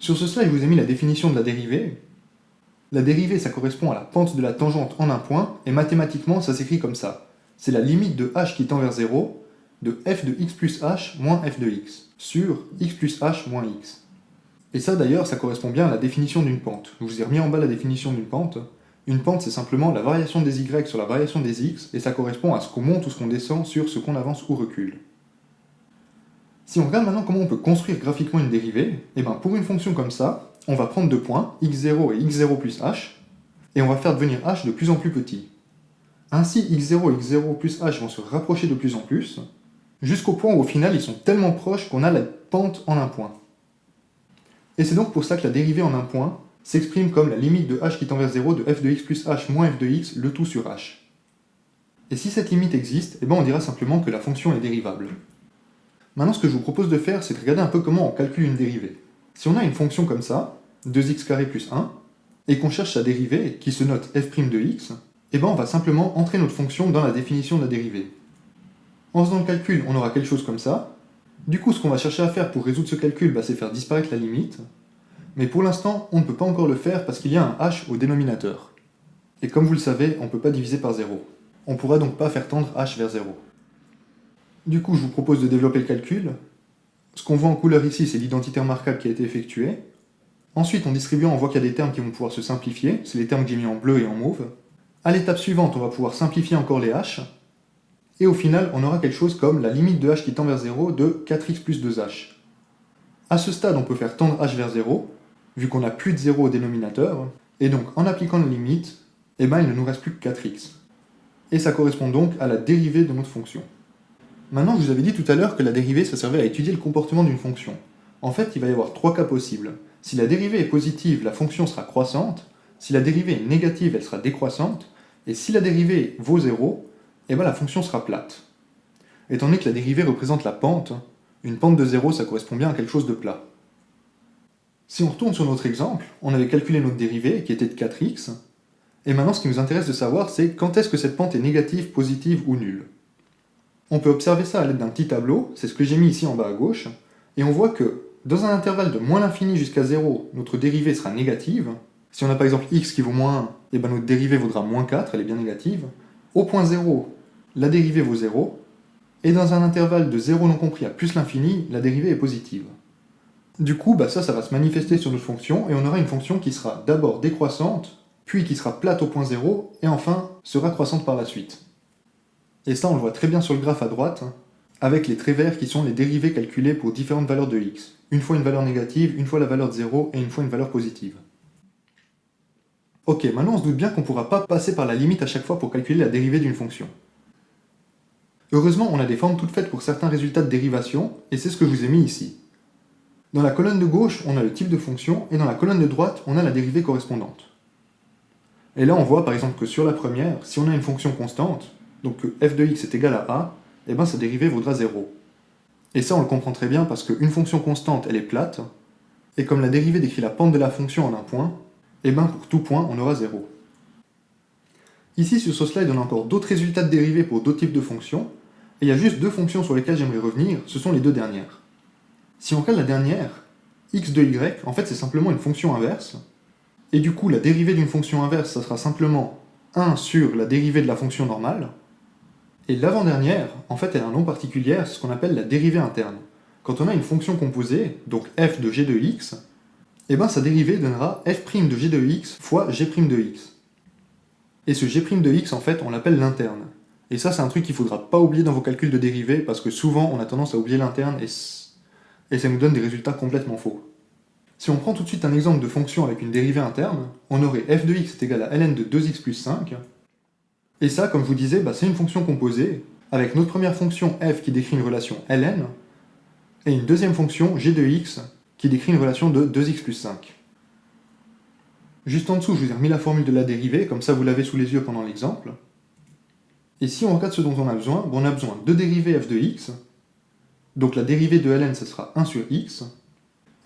Sur ce slide, je vous ai mis la définition de la dérivée. La dérivée, ça correspond à la pente de la tangente en un point, et mathématiquement, ça s'écrit comme ça. C'est la limite de h qui tend vers 0 de f de x plus h moins f de x sur x plus h moins x. Et ça d'ailleurs, ça correspond bien à la définition d'une pente. Je vous ai remis en bas la définition d'une pente. Une pente, c'est simplement la variation des y sur la variation des x, et ça correspond à ce qu'on monte ou ce qu'on descend sur ce qu'on avance ou recule. Si on regarde maintenant comment on peut construire graphiquement une dérivée, et bien pour une fonction comme ça, on va prendre deux points, x0 et x0 plus h, et on va faire devenir h de plus en plus petit. Ainsi, x0 et x0 plus h vont se rapprocher de plus en plus, jusqu'au point où au final ils sont tellement proches qu'on a la pente en un point. Et c'est donc pour ça que la dérivée en un point s'exprime comme la limite de h qui tend vers 0 de f de x plus h moins f de x, le tout sur h. Et si cette limite existe, eh ben on dira simplement que la fonction est dérivable. Maintenant, ce que je vous propose de faire, c'est de regarder un peu comment on calcule une dérivée. Si on a une fonction comme ça, 2x carré plus 1, et qu'on cherche sa dérivée, qui se note f' de x, eh ben on va simplement entrer notre fonction dans la définition de la dérivée. En faisant le calcul, on aura quelque chose comme ça. Du coup, ce qu'on va chercher à faire pour résoudre ce calcul, c'est faire disparaître la limite. Mais pour l'instant, on ne peut pas encore le faire parce qu'il y a un h au dénominateur. Et comme vous le savez, on ne peut pas diviser par 0. On ne pourra donc pas faire tendre h vers 0. Du coup, je vous propose de développer le calcul. Ce qu'on voit en couleur ici, c'est l'identité remarquable qui a été effectuée. Ensuite, en distribuant, on voit qu'il y a des termes qui vont pouvoir se simplifier. C'est les termes que j'ai mis en bleu et en mauve. À l'étape suivante, on va pouvoir simplifier encore les h. Et au final, on aura quelque chose comme la limite de h qui tend vers 0 de 4x plus 2h. À ce stade, on peut faire tendre h vers 0, vu qu'on n'a plus de 0 au dénominateur. Et donc, en appliquant la limite, eh ben, il ne nous reste plus que 4x. Et ça correspond donc à la dérivée de notre fonction. Maintenant, je vous avais dit tout à l'heure que la dérivée, ça servait à étudier le comportement d'une fonction. En fait, il va y avoir trois cas possibles. Si la dérivée est positive, la fonction sera croissante. Si la dérivée est négative, elle sera décroissante. Et si la dérivée vaut 0, eh ben la fonction sera plate. Étant donné que la dérivée représente la pente, une pente de 0, ça correspond bien à quelque chose de plat. Si on retourne sur notre exemple, on avait calculé notre dérivée, qui était de 4x, et maintenant ce qui nous intéresse de savoir, c'est quand est-ce que cette pente est négative, positive ou nulle. On peut observer ça à l'aide d'un petit tableau, c'est ce que j'ai mis ici en bas à gauche, et on voit que dans un intervalle de moins l'infini jusqu'à 0, notre dérivée sera négative. Si on a par exemple x qui vaut moins 1, et ben notre dérivée vaudra moins 4, elle est bien négative. Au point 0, la dérivée vaut 0, et dans un intervalle de 0 non compris à plus l'infini, la dérivée est positive. Du coup, ça va se manifester sur notre fonction, et on aura une fonction qui sera d'abord décroissante, puis qui sera plate au point 0, et enfin sera croissante par la suite. Et ça, on le voit très bien sur le graphe à droite, avec les traits verts qui sont les dérivées calculées pour différentes valeurs de x. Une fois une valeur négative, une fois la valeur de 0, et une fois une valeur positive. Ok, maintenant on se doute bien qu'on ne pourra pas passer par la limite à chaque fois pour calculer la dérivée d'une fonction. Heureusement, on a des formes toutes faites pour certains résultats de dérivation, et c'est ce que je vous ai mis ici. Dans la colonne de gauche, on a le type de fonction, et dans la colonne de droite, on a la dérivée correspondante. Et là, on voit par exemple que sur la première, si on a une fonction constante, donc que f de x est égal à a, et bien sa dérivée vaudra 0. Et ça, on le comprend très bien parce qu'une fonction constante, elle est plate, et comme la dérivée décrit la pente de la fonction en un point, et bien pour tout point, on aura 0. Ici, sur ce slide, on a encore d'autres résultats de dérivée pour d'autres types de fonctions, et il y a juste deux fonctions sur lesquelles j'aimerais revenir, ce sont les deux dernières. Si on regarde la dernière, x de y, en fait c'est simplement une fonction inverse, et du coup la dérivée d'une fonction inverse, ça sera simplement 1 sur la dérivée de la fonction normale, et l'avant-dernière, en fait elle a un nom particulier, c'est ce qu'on appelle la dérivée interne. Quand on a une fonction composée, donc f de g de x, et bien sa dérivée donnera f' de g de x fois g' de x. Et ce g' de x, en fait, on l'appelle l'interne. Et ça, c'est un truc qu'il ne faudra pas oublier dans vos calculs de dérivée, parce que souvent, on a tendance à oublier l'interne, et ça nous donne des résultats complètement faux. Si on prend tout de suite un exemple de fonction avec une dérivée interne, on aurait f de x est égal à ln de 2x plus 5, et ça, comme je vous disais, c'est une fonction composée, avec notre première fonction f qui décrit une relation ln, et une deuxième fonction g de x qui décrit une relation de 2x plus 5. Juste en dessous, je vous ai remis la formule de la dérivée, comme ça vous l'avez sous les yeux pendant l'exemple. Et si on regarde ce dont on a besoin, on a besoin de dériver f de x, donc la dérivée de ln, ce sera 1 sur x,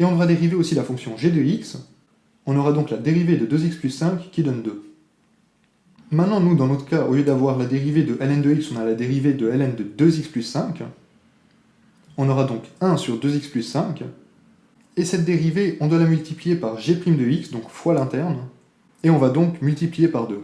et on devra dériver aussi la fonction g de x, on aura donc la dérivée de 2x plus 5 qui donne 2. Maintenant, nous, dans notre cas, au lieu d'avoir la dérivée de ln de x, on a la dérivée de ln de 2x plus 5, on aura donc 1 sur 2x plus 5, Et cette dérivée, on doit la multiplier par g' de x, donc fois l'interne, et on va donc multiplier par 2.